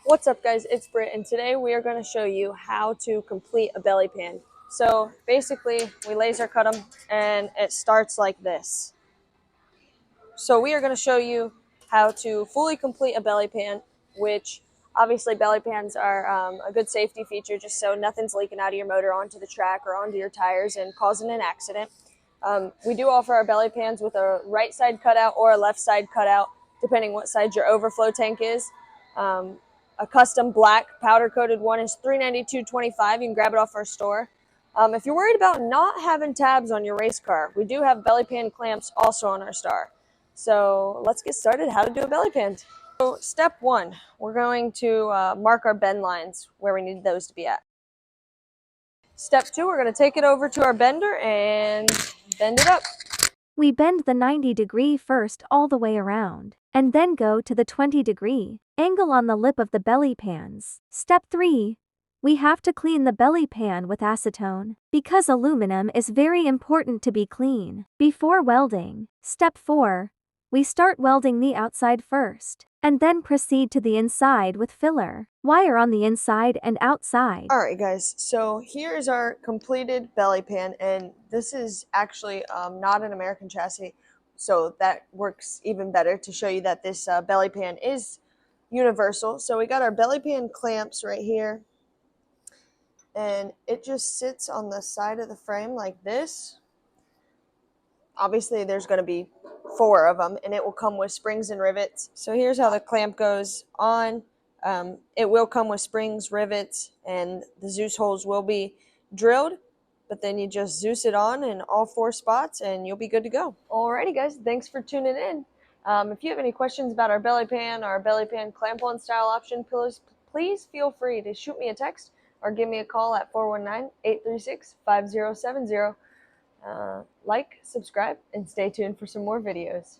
What's up guys, it's Britt, and today we are going to show you how to complete a belly pan. So basically we laser cut them and it starts like this. So we are going to show you how to fully complete a belly pan, which obviously belly pans are a good safety feature just so nothing's leaking out of your motor onto the track or onto your tires and causing an accident. We do offer our belly pans with a right side cutout or a left side cutout depending what side your overflow tank is. A custom black powder coated one is $392.25. You can grab it off our store. If you're worried about not having tabs on your race car, we do have belly pan clamps also on our store. So let's get started how to do a belly pan. So step one, we're going to mark our bend lines where we need those to be at. Step two, we're going to take it over to our bender and bend it up. We bend the 90-degree first all the way around, and then go to the 20-degree angle on the lip of the belly pans. Step 3. We have to clean the belly pan with acetone, because aluminum is very important to be clean before welding. Step 4. We start welding the outside first, and then proceed to the inside with filler wire on the inside and outside. Alright guys, so here's our completed belly pan, and this is actually not an American chassis, so that works even better to show you that this belly pan is universal. So we got our belly pan clamps right here, and it just sits on the side of the frame like this. Obviously there's going to be 4 of them, and it will come with springs and rivets. So here's how the clamp goes on. It will come with springs, rivets, and the Zeus holes will be drilled, but then you just Zeus it on in all 4 spots and you'll be good to go. Alrighty guys, thanks for tuning in. If you have any questions about our belly pan clamp-on style option, please feel free to shoot me a text or give me a call at 419-836-5070. Like, subscribe, and stay tuned for some more videos.